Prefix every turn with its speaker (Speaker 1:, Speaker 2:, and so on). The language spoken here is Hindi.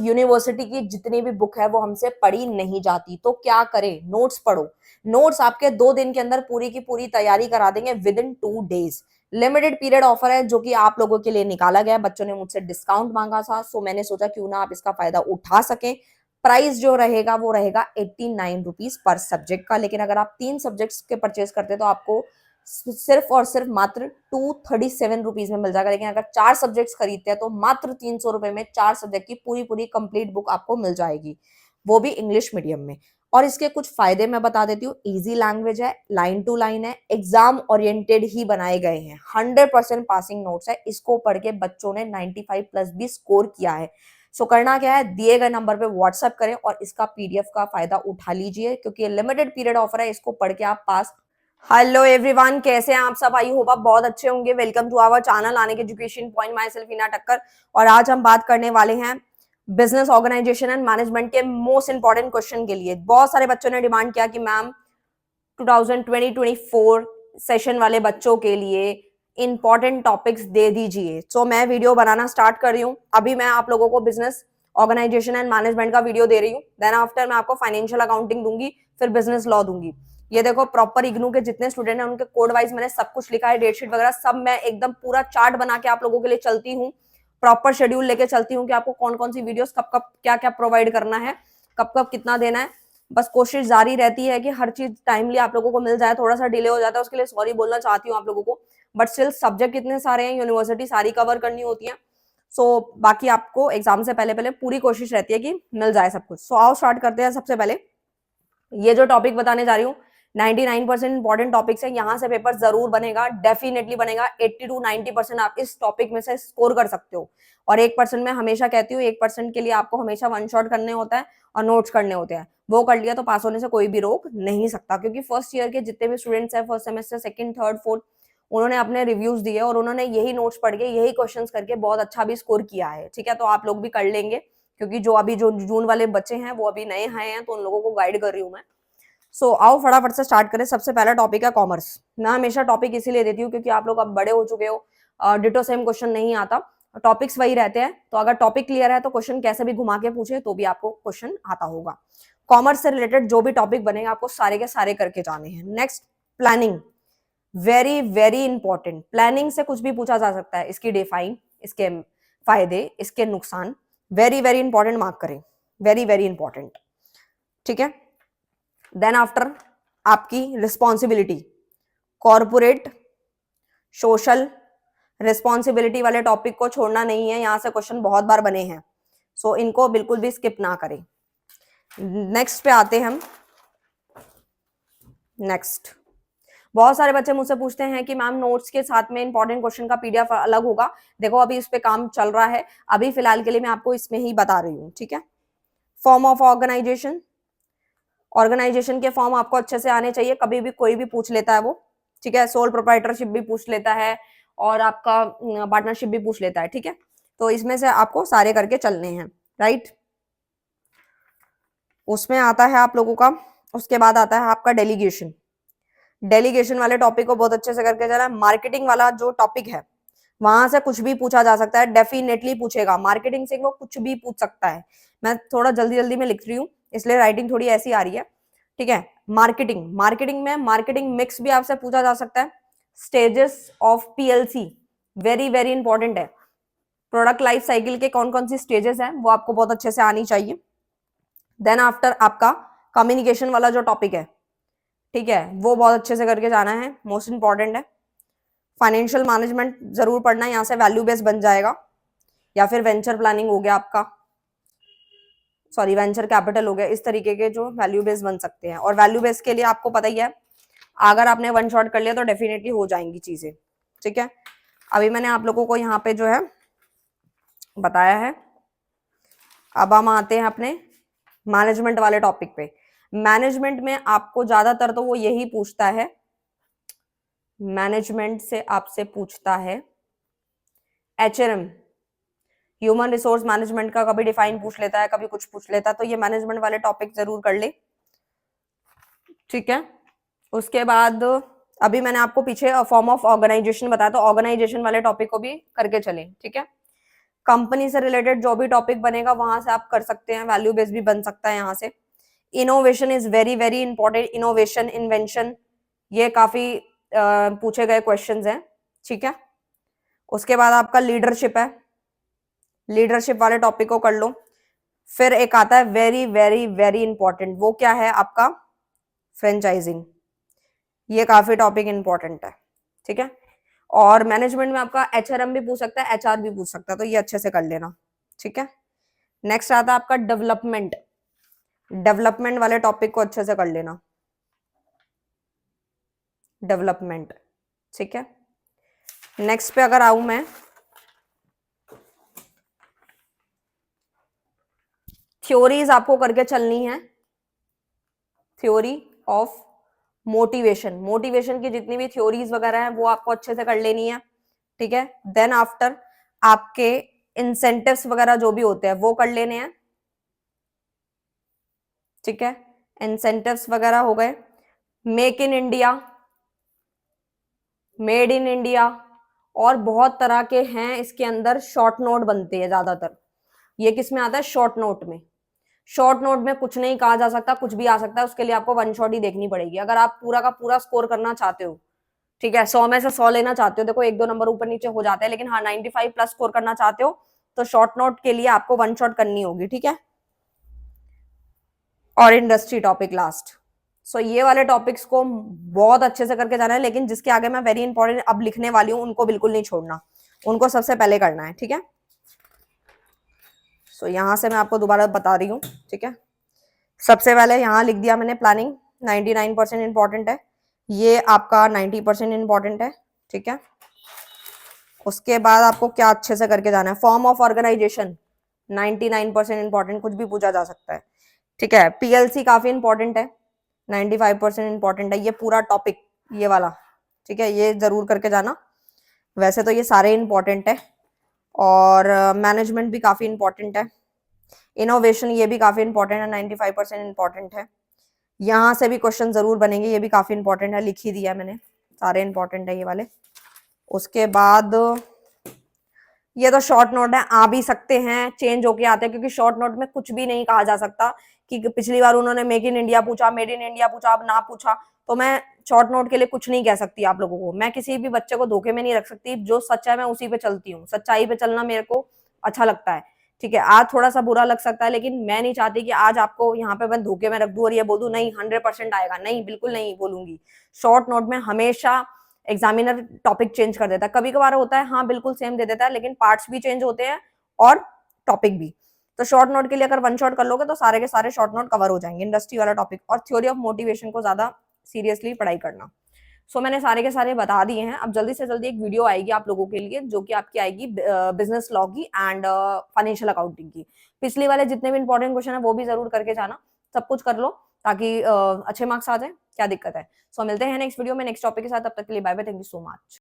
Speaker 1: यूनिवर्सिटी की जितनी भी बुक है वो हमसे पढ़ी नहीं जाती, तो क्या करें? नोट्स पढ़ो। नोट्स आपके 2 दिन के अंदर पूरी की पूरी तैयारी करा देंगे with in 2 days. Limited period offer है जो कि आप लोगों के लिए निकाला गया है। बच्चों ने मुझसे डिस्काउंट मांगा था, सो मैंने सोचा क्यों ना आप इसका फायदा उठा सकें। प्राइस जो रहेगा वो रहेगा 89 रुपीज पर सब्जेक्ट का, लेकिन अगर आप 3 सब्जेक्ट्स के परचेज करते तो आपको सिर्फ और सिर्फ मात्र 237 रुपीज में मिल जाएगा। लेकिन अगर 4 सब्जेक्ट्स खरीदते हैं तो मात्र 300 रुपए में 4 सब्जेक्ट की पूरी पूरी कंप्लीट बुक आपको मिल जाएगी, वो भी इंग्लिश मीडियम में। और इसके कुछ फायदे मैं बता देती हूँ। इजी लैंग्वेज है, लाइन टू लाइन है, एग्जाम ओरिएंटेड ही बनाए गए हैं, 100% पासिंग नोट्स है। इसको पढ़ के बच्चों ने 95+ भी स्कोर किया है। सो करना क्या है, दिए गए नंबर पे व्हाट्सएप करें और इसका पीडीएफ का फायदा उठा लीजिए, क्योंकि लिमिटेड पीरियड ऑफर है। इसको पढ़ के आप पास। हेलो एवरीवन, कैसे हैं आप सब? आई होप आप बहुत अच्छे होंगे। Welcome to our channel Anik education point. Myself Hina Thakkar. और आज हम बात करने वाले हैं बिजनेस ऑर्गेनाइजेशन एंड मैनेजमेंट के मोस्ट इंपॉर्टेंट क्वेश्चन के लिए। बहुत सारे बच्चों ने डिमांड किया कि मैम 2020-24 सेशन वाले बच्चों के लिए इंपॉर्टेंट टॉपिक्स दे दीजिए। सो मैं वीडियो बनाना स्टार्ट कर रही हूँ। अभी मैं आप लोगों को बिजनेस ऑर्गेनाइजेशन एंड मैनेजमेंट का वीडियो दे रही हूँ। देन आफ्टर मैं आपको फाइनेंशियल अकाउंटिंग दूंगी, फिर बिजनेस लॉ दूंगी। ये देखो, प्रॉपर इग्नू के जितने स्टूडेंट हैं उनके कोड वाइज मैंने सब कुछ लिखा है, डेटशीट वगैरह सब। मैं एकदम पूरा चार्ट बना के आप लोगों के लिए चलती हूँ, प्रॉपर शेड्यूल लेके चलती हूँ कि आपको कौन कौन सी वीडियोस कब कब क्या क्या प्रोवाइड करना है, कब कब कितना देना है। बस कोशिश जारी रहती है कि हर चीज टाइमली आप लोगों को मिल जाए। थोड़ा सा डिले हो जाता है, उसके लिए सॉरी बोलना चाहती हूँ आप लोगों को, बट स्टिल सब्जेक्ट इतने सारे हैं, यूनिवर्सिटी सारी कवर करनी होती है। सो बाकी आपको एग्जाम से पहले पहले पूरी कोशिश रहती है कि मिल जाए सब कुछ। सो आओ स्टार्ट करते हैं। सबसे पहले ये जो टॉपिक बताने जा रही हूँ 99% इंपॉर्टेंट टॉपिक्स है, यहाँ से पेपर जरूर बनेगा, डेफिनेटली बनेगा। 80 to 90% आप इस टॉपिक में से स्कोर कर सकते हो। और 1% में हमेशा कहती हूँ, 1% के लिए आपको हमेशा वन शॉट करने होता है और नोट्स करने होते हैं। वो कर लिया तो पास होने से कोई भी रोक नहीं सकता, क्योंकि फर्स्ट ईयर के जितने भी स्टूडेंट्स हैं, first semester, second, third, fourth, उन्होंने अपने रिव्यूज दिए और उन्होंने यही नोट्स पढ़ के यही क्वेश्चंस करके बहुत अच्छा भी स्कोर किया है। ठीक है, तो आप लोग भी कर लेंगे, क्योंकि जो जून वाले बच्चे हैं वो अभी नए आए हैं, तो उन लोगों को गाइड कर रही हूँ मैं। सो आओ फटाफट से स्टार्ट करें। सबसे पहला टॉपिक है कॉमर्स। मैं हमेशा टॉपिक इसीलिए देती हूँ क्योंकि आप लोग अब बड़े हो चुके हो, डिटो सेम क्वेश्चन नहीं आता, टॉपिक्स वही रहते हैं। तो अगर टॉपिक क्लियर है तो क्वेश्चन कैसे भी घुमा के पूछे तो भी आपको क्वेश्चन आता होगा। कॉमर्स से रिलेटेड जो भी टॉपिक बनेगा आपको सारे के सारे करके जाने हैं। Next, planning, very very important. Planning से कुछ भी पूछा जा सकता है, इसकी डिफाइन, इसके फायदे, इसके नुकसान, वेरी वेरी इंपॉर्टेंट, मार्क करें, वेरी वेरी इंपॉर्टेंट। ठीक है, देन आफ्टर आपकी रिस्पॉन्सिबिलिटी, कॉर्पोरेट सोशल रिस्पॉन्सिबिलिटी वाले टॉपिक को छोड़ना नहीं है, यहां से क्वेश्चन बहुत बार बने हैं, सो इनको बिल्कुल भी स्किप ना करें। नेक्स्ट पे आते हैं हम। नेक्स्ट, बहुत सारे बच्चे मुझसे पूछते हैं कि मैम नोट्स के साथ में इंपॉर्टेंट क्वेश्चन का पीडीएफ अलग होगा। देखो अभी इस पे काम चल रहा है, अभी फिलहाल के लिए मैं आपको इसमें ही बता रही हूँ। ठीक है, फॉर्म ऑफ ऑर्गेनाइजेशन, ऑर्गेनाइजेशन के फॉर्म आपको अच्छे से आने चाहिए, कभी भी कोई भी पूछ लेता है वो। ठीक है, सोल प्रोप्राइटरशिप भी पूछ लेता है और आपका पार्टनरशिप भी पूछ लेता है। ठीक है, तो इसमें से आपको सारे करके चलने हैं, राइट। उसमें आता है आप लोगों का, उसके बाद आता है आपका डेलीगेशन। डेलीगेशन वाले टॉपिक को बहुत अच्छे से करके चला। मार्केटिंग वाला जो टॉपिक है वहां से कुछ भी पूछा जा सकता है, डेफिनेटली पूछेगा। मार्केटिंग से वो कुछ भी पूछ सकता है। मैं थोड़ा जल्दी जल्दी में लिख रही हूँ इसलिए राइटिंग थोड़ी ऐसी आ रही है। ठीक है, मार्केटिंग, मार्केटिंग में मार्केटिंग मिक्स भी आपसे पूछा जा सकता है। Stages of PLC, very very important है। प्रोडक्ट लाइफ साइकिल के कौन कौन सी स्टेजेस हैं वो आपको बहुत अच्छे से आनी चाहिए। देन आफ्टर आपका कम्युनिकेशन वाला जो टॉपिक है, ठीक है, वो बहुत अच्छे से करके जाना है, मोस्ट इंपॉर्टेंट है। फाइनेंशियल मैनेजमेंट जरूर पढ़ना है, यहाँ से वैल्यू बेस बन जाएगा, या फिर वेंचर प्लानिंग हो गया आपका, सॉरी वेंचर कैपिटल हो गया। इस तरीके के जो वैल्यू बेस बन सकते हैं। और वैल्यू बेस के लिए आपको पता ही है, अगर आपने वन शॉट कर लिया तो डेफिनेटली हो जाएंगी चीजें। ठीक है, अभी मैंने आप लोगों को यहाँ पे जो है बताया है। अब हम आते हैं अपने मैनेजमेंट वाले टॉपिक पे। मैनेजमेंट में आपको ज्यादातर तो वो यही पूछता है, मैनेजमेंट से आपसे पूछता है एचआरएम, ह्यूमन रिसोर्स मैनेजमेंट का कभी डिफाइन पूछ लेता है, कभी कुछ पूछ लेता है, तो ये मैनेजमेंट वाले टॉपिक जरूर कर ले। ठीक है, उसके बाद अभी मैंने आपको पीछे फॉर्म ऑफ ऑर्गेनाइजेशन बताया, तो ऑर्गेनाइजेशन वाले टॉपिक को भी करके चले। ठीक है, कंपनी से रिलेटेड जो भी टॉपिक बनेगा वहां से आप कर सकते हैं, वैल्यू बेस्ड भी बन सकता है यहाँ से। Innovation is very very important, innovation, invention, ये काफी पूछे गए क्वेश्चंस हैं, ठीक है। उसके बाद आपका लीडरशिप है, लीडरशिप वाले टॉपिक को कर लो। फिर एक आता है वेरी वेरी वेरी इंपॉर्टेंट, वो क्या है आपका, फ्रेंचाइजिंग। ये काफी टॉपिक इंपॉर्टेंट है, ठीक है। और मैनेजमेंट में आपका एचआरएम भी पूछ सकता है, एचआर भी पूछ सकता है, तो ये अच्छे से कर लेना, ठीक है। नेक्स्ट आता है आपका डेवलपमेंट, डेवलपमेंट वाले टॉपिक को अच्छे से कर लेना, डेवलपमेंट, ठीक है। नेक्स्ट पे अगर आऊं मैं, थ्योरीज आपको करके चलनी है, थ्योरी ऑफ मोटिवेशन, मोटिवेशन की जितनी भी थ्योरीज वगैरह है वो आपको अच्छे से कर लेनी है, ठीक है। देन आफ्टर आपके इंसेंटिव्स वगैरह जो भी होते हैं वो कर लेने हैं, ठीक है। इंसेंटिव्स वगैरह हो गए, make in India, made in India, और बहुत तरह के हैं इसके अंदर, शॉर्ट नोट बनते हैं ज्यादातर। ये किस में आता है, शॉर्ट नोट में। शॉर्ट नोट में कुछ नहीं कहा जा सकता, कुछ भी आ सकता है, उसके लिए आपको वन शॉट ही देखनी पड़ेगी अगर आप पूरा का पूरा स्कोर करना चाहते हो, ठीक है। 100 में से 100 लेना चाहते हो, देखो एक दो नंबर ऊपर नीचे हो जाते हैं, लेकिन हाँ 95 प्लस स्कोर करना चाहते हो तो शॉर्ट नोट के लिए आपको वन शॉट करनी होगी, ठीक है। और इंडस्ट्री टॉपिक लास्ट। सो ये वाले टॉपिक्स को बहुत अच्छे से करके जाना है, लेकिन जिसके आगे मैं वेरी इंपॉर्टेंट अब लिखने वाली हूँ उनको बिल्कुल नहीं छोड़ना, उनको सबसे पहले करना है, ठीक है। सो यहां से मैं आपको दोबारा बता रही हूँ, ठीक है। सबसे पहले यहाँ लिख दिया मैंने प्लानिंग, 99% इंपॉर्टेंट है, ये आपका 90% इंपॉर्टेंट है, ठीक है। उसके बाद आपको क्या अच्छे से करके जाना है, फॉर्म ऑफ ऑर्गेनाइजेशन 99% इंपॉर्टेंट, कुछ भी पूछा जा सकता है, ठीक है। पीएलसी काफी इंपॉर्टेंट है, 95% इंपॉर्टेंट है ये पूरा टॉपिक, ये वाला, ठीक है, ये जरूर करके जाना। वैसे तो ये सारे इंपॉर्टेंट है, और मैनेजमेंट भी काफी इंपॉर्टेंट है, इनोवेशन ये भी काफी इंपॉर्टेंट है, 95% इंपॉर्टेंट है। यहाँ से भी क्वेश्चन जरूर बनेंगे, ये भी काफी इंपॉर्टेंट है, लिख ही दिया मैंने, सारे इंपॉर्टेंट है ये वाले। उसके बाद ये तो शॉर्ट नोट है, आ भी सकते हैं, चेंज होके आते हैं, क्योंकि शॉर्ट नोट में कुछ भी नहीं कहा जा सकता कि पिछली बार उन्होंने मेक इन इंडिया पूछा, मेड इन इंडिया पूछा, अब ना पूछा, तो मैं शॉर्ट नोट के लिए कुछ नहीं कह सकती आप लोगों को। मैं किसी भी बच्चे को धोखे में नहीं रख सकती, जो सच है मैं उसी पे चलती हूँ, सच्चाई पे चलना मेरे को अच्छा लगता है, ठीक है। आज थोड़ा सा बुरा लग सकता है, लेकिन मैं नहीं चाहती कि आज आपको यहाँ पे मैं धोखे में रख दूं और ये बोल दूं नहीं 100% आएगा, नहीं, बिल्कुल नहीं बोलूंगी। शॉर्ट नोट में हमेशा एग्जामिनर टॉपिक चेंज कर देता है, कभी कभार होता है हाँ बिल्कुल सेम दे देता है, लेकिन पार्ट्स भी चेंज होते हैं और टॉपिक भी। तो शॉर्ट नोट के लिए अगर वन शॉट कर लोगे तो सारे के सारे शॉर्ट नोट कवर हो जाएंगे, इंडस्ट्री वाला टॉपिक और थ्योरी ऑफ मोटिवेशन को ज्यादा सीरियसली पढ़ाई करना। सो मैंने सारे के सारे बता दिए हैं। अब जल्दी से जल्दी एक वीडियो आएगी आप लोगों के लिए, जो कि आपकी आएगी बिजनेस लॉ की एंड फाइनेंशियल अकाउंटिंग की। पिछले वाले जितने भी इंपॉर्टेंट क्वेश्चन है वो भी जरूर करके जाना, सब कुछ कर लो ताकि अच्छे मार्क्स आ जाए, क्या दिक्कत है। सो मिलते हैं नेक्स्ट वीडियो में नेक्स्ट टॉपिक के साथ, तब तक के लिए bye bye, thank you so much.